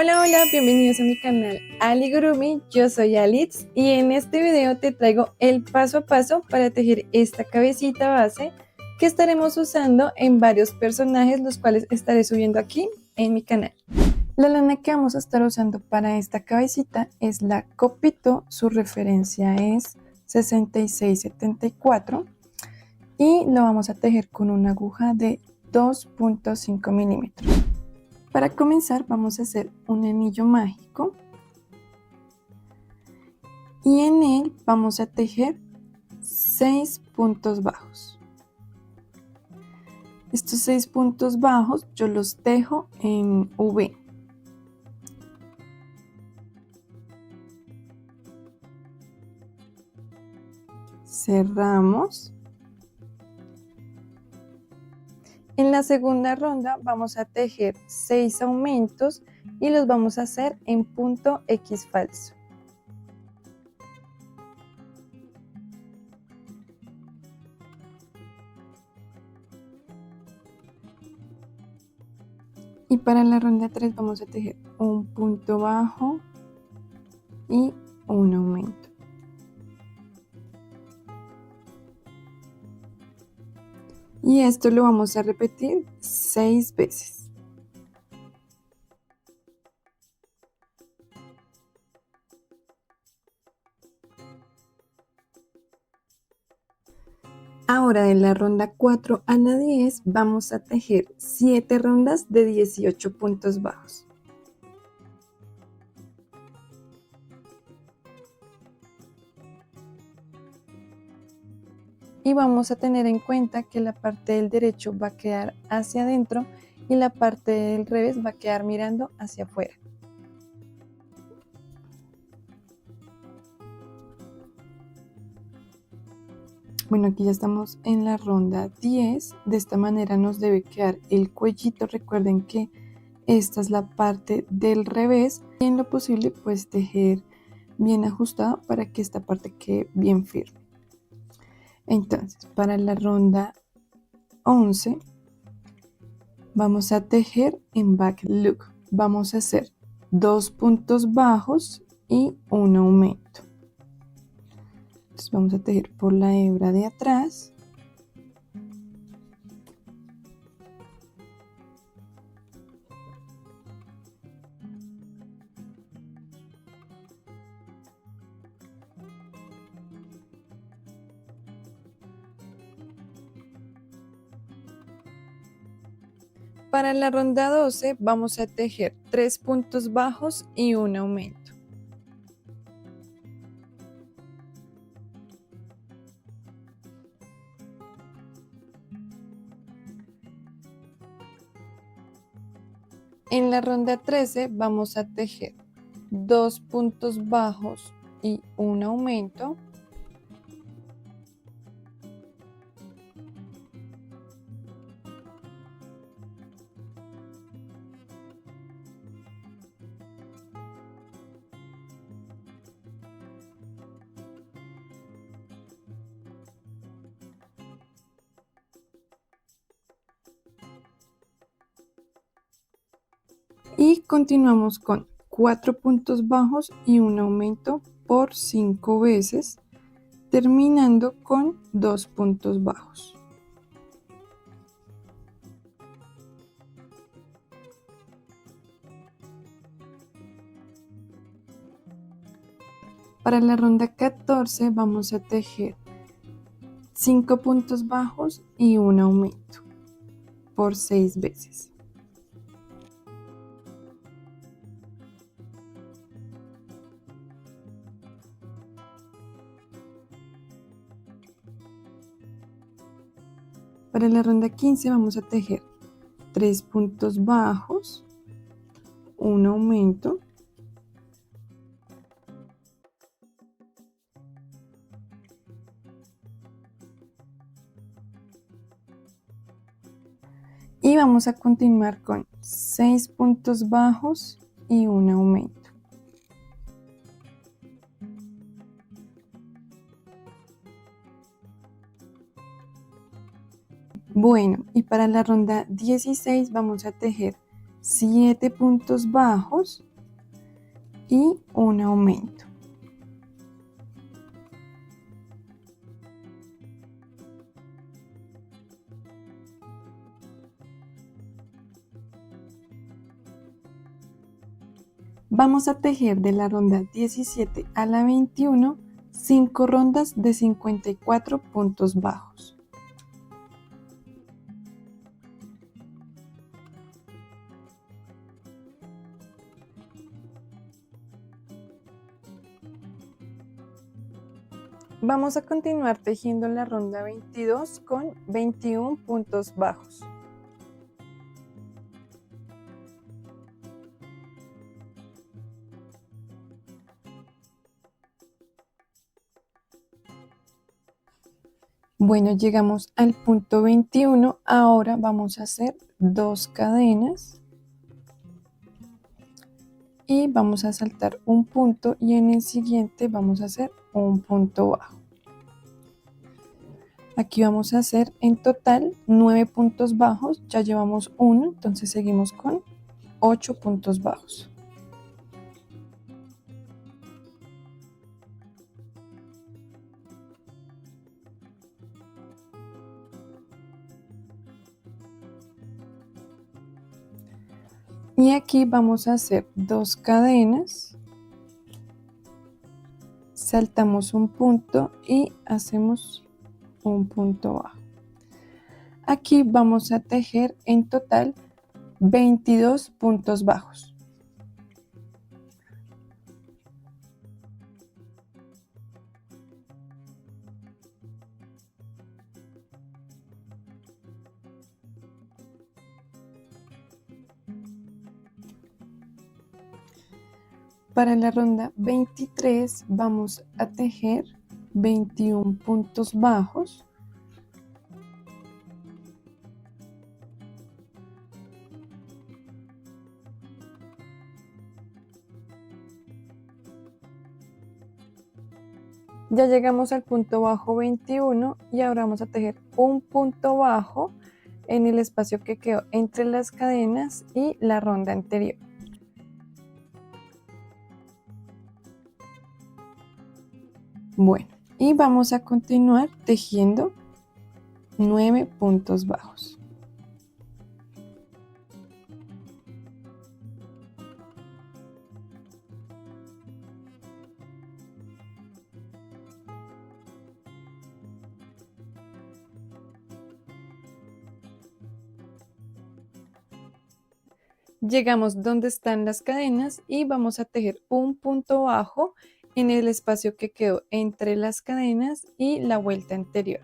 Hola, hola, bienvenidos a mi canal Aligurumi, yo soy Alitz y en este video te traigo el paso a paso para tejer esta cabecita base que estaremos usando en varios personajes, los cuales estaré subiendo aquí en mi canal. La lana que vamos a estar usando para esta cabecita es la Copito, su referencia es 6674 y lo vamos a tejer con una aguja de 2.5 milímetros. Para comenzar vamos a hacer un anillo mágico y en él vamos a tejer 6 puntos bajos. Estos 6 puntos bajos yo los tejo en V. Cerramos. En la segunda ronda vamos a tejer 6 aumentos y los vamos a hacer en punto X falso. Y para la ronda 3 vamos a tejer un punto bajo y un aumento. Y esto lo vamos a repetir 6 veces. Ahora de la ronda 4 a la 10 vamos a tejer 7 rondas de 18 puntos bajos. Y vamos a tener en cuenta que la parte del derecho va a quedar hacia adentro y la parte del revés va a quedar mirando hacia afuera. Bueno, aquí ya estamos en la ronda 10, de esta manera nos debe quedar el cuellito. Recuerden que esta es la parte del revés y en lo posible pues tejer bien ajustado para que esta parte quede bien firme. Entonces, para la ronda 11 vamos a tejer en back loop. Vamos a hacer 2 puntos bajos y un aumento. Entonces vamos a tejer por la hebra de atrás. Para la ronda 12 vamos a tejer 3 puntos bajos y un aumento. En la ronda 13 vamos a tejer 2 puntos bajos y un aumento. Y continuamos con 4 puntos bajos y un aumento por 5 veces, terminando con 2 puntos bajos. Para la ronda 14 vamos a tejer 5 puntos bajos y un aumento por 6 veces. Para la ronda 15 vamos a tejer 3 puntos bajos, un aumento y vamos a continuar con 6 puntos bajos y un aumento. Bueno, y para la ronda 16 vamos a tejer 7 puntos bajos y un aumento. Vamos a tejer de la ronda 17 a la 21 5 rondas de 54 puntos bajos. Vamos a continuar tejiendo en la ronda 22 con 21 puntos bajos. Bueno, llegamos al punto 21, ahora vamos a hacer 2 cadenas y vamos a saltar un punto y en el siguiente vamos a hacer un punto bajo. Aquí vamos a hacer en total 9 puntos bajos, ya llevamos 1, entonces seguimos con 8 puntos bajos. Y aquí vamos a hacer 2 cadenas, saltamos un punto y hacemos un punto bajo. Aquí vamos a tejer en total 22 puntos bajos. Para la ronda 23 vamos a tejer 21 puntos bajos. Ya llegamos al punto bajo 21 y ahora vamos a tejer un punto bajo en el espacio que quedó entre las cadenas y la ronda anterior. Bueno, y vamos a continuar tejiendo 9 puntos bajos. Llegamos donde están las cadenas y vamos a tejer un punto bajo en el espacio que quedó entre las cadenas y la vuelta anterior.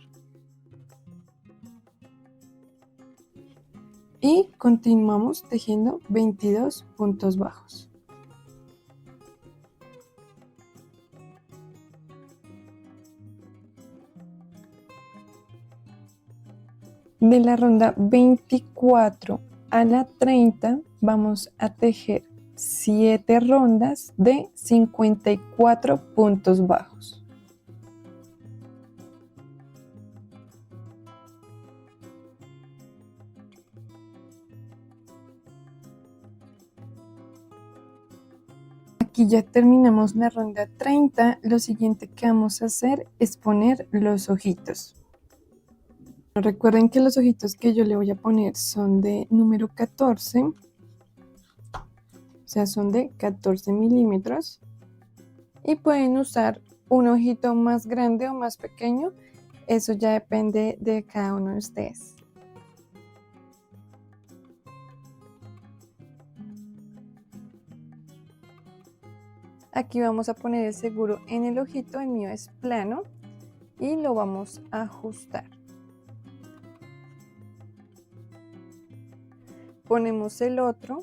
Y continuamos tejiendo 22 puntos bajos. De la ronda 24 a la 30 vamos a tejer 7 rondas de 54 puntos bajos. Aquí ya terminamos la ronda 30, lo siguiente que vamos a hacer es poner los ojitos. Recuerden que los ojitos que yo le voy a poner son de número 14, o sea, son de 14 milímetros. Y pueden usar un ojito más grande o más pequeño, eso ya depende de cada uno de ustedes. Aquí vamos a poner el seguro en el ojito, el mío es plano, y lo vamos a ajustar. Ponemos el otro.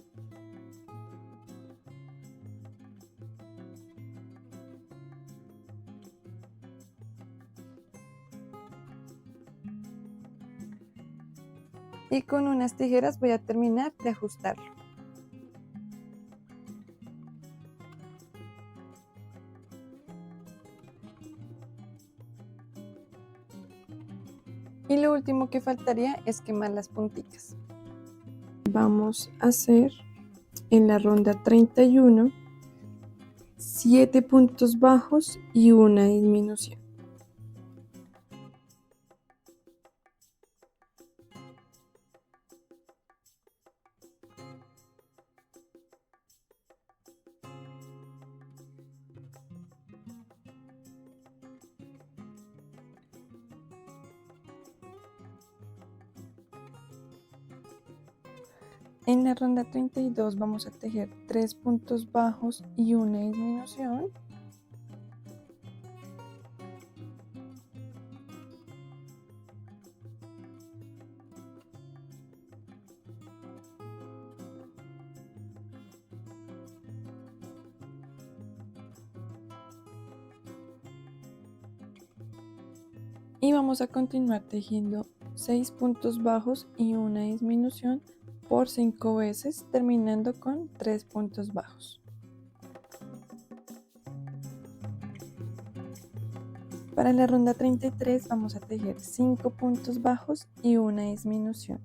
Y con unas tijeras voy a terminar de ajustarlo. Y lo último que faltaría es quemar las puntitas. Vamos a hacer en la ronda 31, 7 puntos bajos y una disminución. En la ronda 32 vamos a tejer 3 puntos bajos y una disminución. Y vamos a continuar tejiendo 6 puntos bajos y una disminución por 5 veces, terminando con 3 puntos bajos. Para la ronda 33 vamos a tejer 5 puntos bajos y una disminución.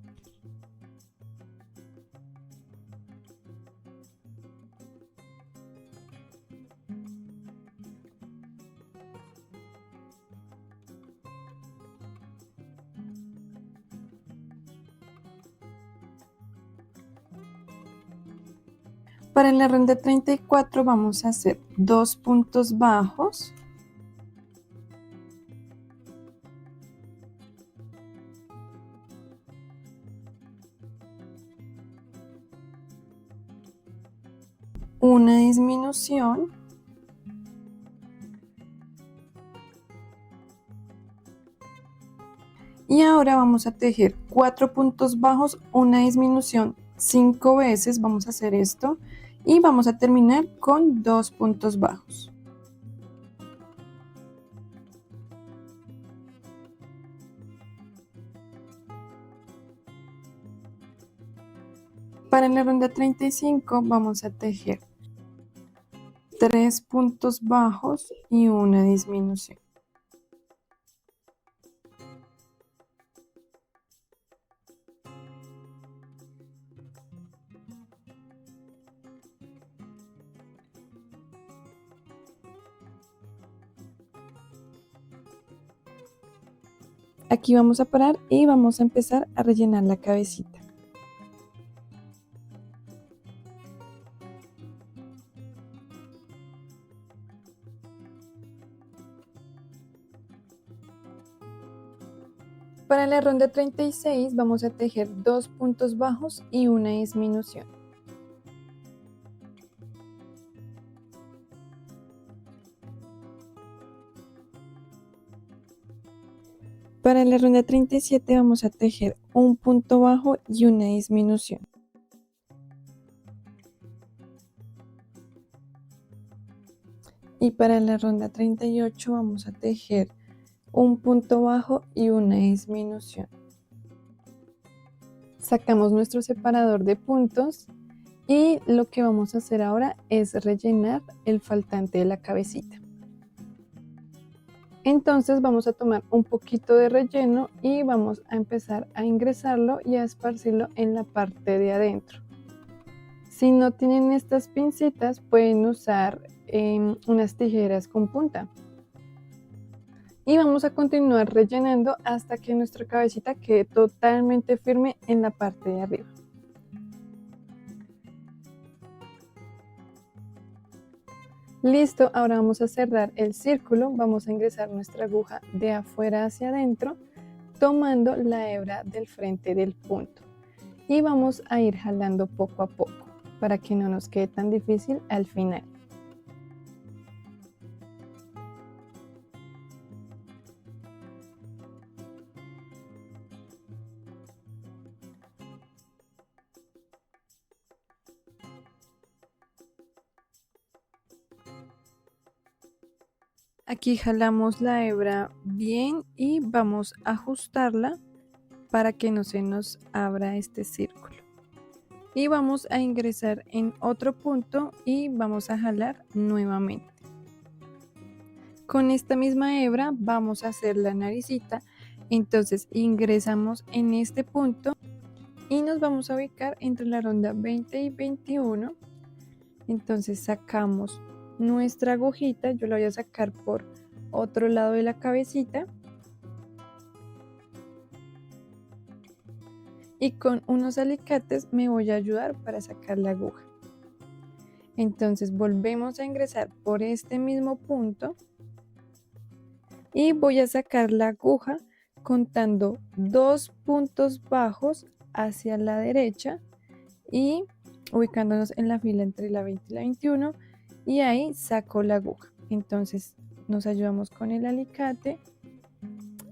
Para la ronda 34 vamos a hacer 2 puntos bajos, una disminución y ahora vamos a tejer 4 puntos bajos, una disminución 5 veces, vamos a hacer esto y vamos a terminar con 2 puntos bajos. Para la ronda 35 vamos a tejer 3 puntos bajos y una disminución. Aquí vamos a parar y vamos a empezar a rellenar la cabecita. Para la ronda 36 vamos a tejer 2 puntos bajos y una disminución. Para la ronda 37 vamos a tejer un punto bajo y una disminución. Y para la ronda 38 vamos a tejer un punto bajo y una disminución. Sacamos nuestro separador de puntos y lo que vamos a hacer ahora es rellenar el faltante de la cabecita. Entonces vamos a tomar un poquito de relleno y vamos a empezar a ingresarlo y a esparcirlo en la parte de adentro. Si no tienen estas pincitas, pueden usar unas tijeras con punta. Y vamos a continuar rellenando hasta que nuestra cabecita quede totalmente firme en la parte de arriba. Listo, ahora vamos a cerrar el círculo, vamos a ingresar nuestra aguja de afuera hacia adentro, tomando la hebra del frente del punto. Y vamos a ir jalando poco a poco, para que no nos quede tan difícil al final. Aquí jalamos la hebra bien y vamos a ajustarla para que no se nos abra este círculo. Y vamos a ingresar en otro punto y vamos a jalar nuevamente. Con esta misma hebra vamos a hacer la naricita, entonces ingresamos en este punto y nos vamos a ubicar entre la ronda 20 y 21. Entonces sacamos nuestra agujita, yo la voy a sacar por otro lado de la cabecita y con unos alicates me voy a ayudar para sacar la aguja. Entonces volvemos a ingresar por este mismo punto y voy a sacar la aguja contando 2 puntos bajos hacia la derecha y ubicándonos en la fila entre la 20 y la 21, y ahí saco la aguja. Entonces nos ayudamos con el alicate.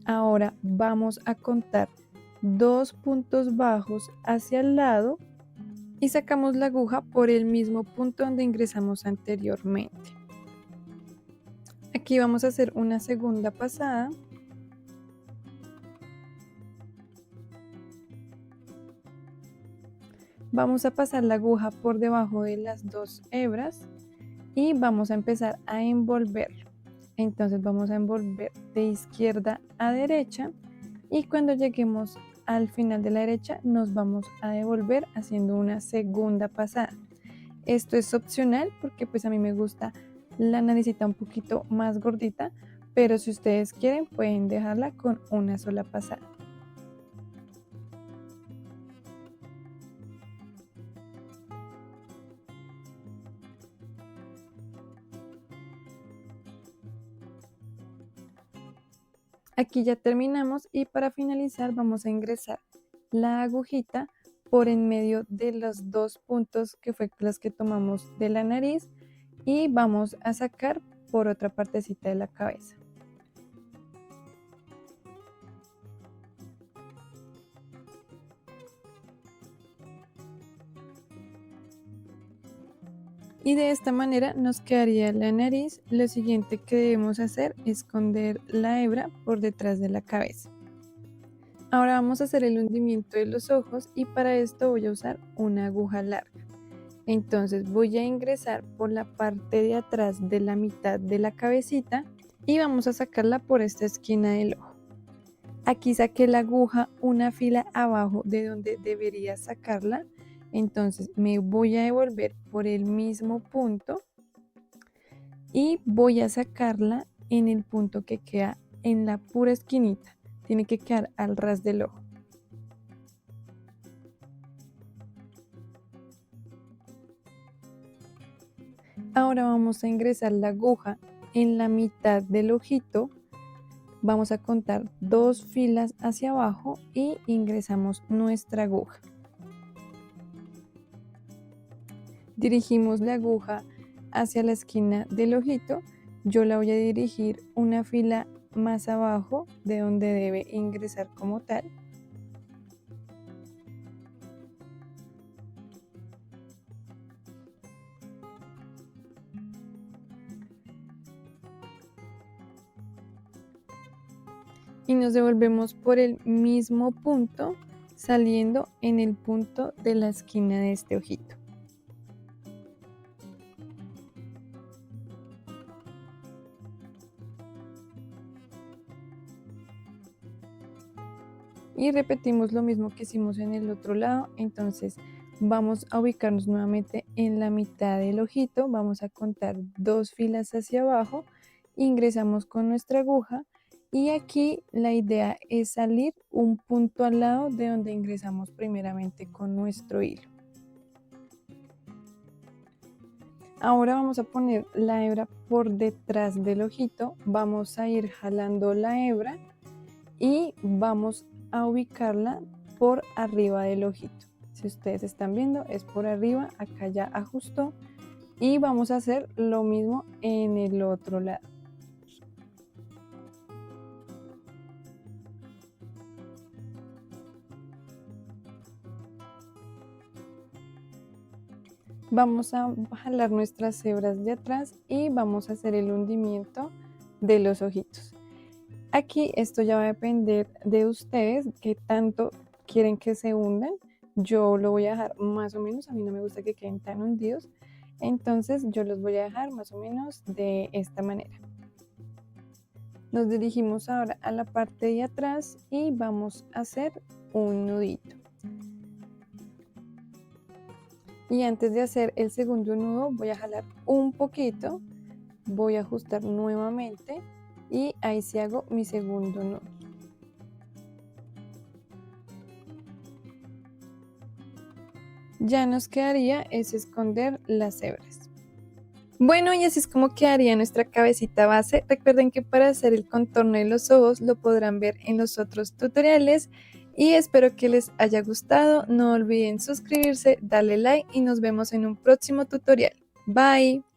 Ahora vamos a contar 2 puntos bajos hacia el lado y sacamos la aguja por el mismo punto donde ingresamos anteriormente. Aquí vamos a hacer una segunda pasada. Vamos a pasar la aguja por debajo de las 2 hebras y vamos a empezar a envolver. Entonces vamos a envolver de izquierda a derecha y cuando lleguemos al final de la derecha nos vamos a devolver haciendo una segunda pasada. Esto es opcional porque pues a mí me gusta la naricita un poquito más gordita, pero si ustedes quieren pueden dejarla con una sola pasada. Aquí ya terminamos y para finalizar vamos a ingresar la agujita por en medio de los 2 puntos que fue las que tomamos de la nariz y vamos a sacar por otra partecita de la cabeza. Y de esta manera nos quedaría la nariz. Lo siguiente que debemos hacer es esconder la hebra por detrás de la cabeza. Ahora vamos a hacer el hundimiento de los ojos y para esto voy a usar una aguja larga. Entonces voy a ingresar por la parte de atrás de la mitad de la cabecita y vamos a sacarla por esta esquina del ojo. Aquí saqué la aguja una fila abajo de donde debería sacarla. Entonces me voy a devolver por el mismo punto y voy a sacarla en el punto que queda en la pura esquinita. Tiene que quedar al ras del ojo. Ahora vamos a ingresar la aguja en la mitad del ojito. Vamos a contar 2 filas hacia abajo y ingresamos nuestra aguja. Dirigimos la aguja hacia la esquina del ojito. Yo la voy a dirigir una fila más abajo de donde debe ingresar como tal. Y nos devolvemos por el mismo punto, saliendo en el punto de la esquina de este ojito. Y repetimos lo mismo que hicimos en el otro lado. Entonces vamos a ubicarnos nuevamente en la mitad del ojito, vamos a contar 2 filas hacia abajo, ingresamos con nuestra aguja y aquí la idea es salir un punto al lado de donde ingresamos primeramente con nuestro hilo. Ahora vamos a poner la hebra por detrás del ojito, vamos a ir jalando la hebra y vamos a ubicarla por arriba del ojito. Si ustedes están viendo, es por arriba, acá ya ajustó y vamos a hacer lo mismo en el otro lado. Vamos a jalar nuestras hebras de atrás y vamos a hacer el hundimiento de los ojitos. Aquí esto ya va a depender de ustedes, qué tanto quieren que se hundan. Yo lo voy a dejar más o menos, a mí no me gusta que queden tan hundidos, entonces yo los voy a dejar más o menos de esta manera. Nos dirigimos ahora a la parte de atrás y vamos a hacer un nudito. Y antes de hacer el segundo nudo voy a jalar un poquito, voy a ajustar nuevamente y ahí sí hago mi segundo nudo. Ya nos quedaría es esconder las hebras. Bueno, y así es como quedaría nuestra cabecita base. Recuerden que para hacer el contorno de los ojos lo podrán ver en los otros tutoriales y espero que les haya gustado. No olviden suscribirse, darle like y nos vemos en un próximo tutorial. Bye.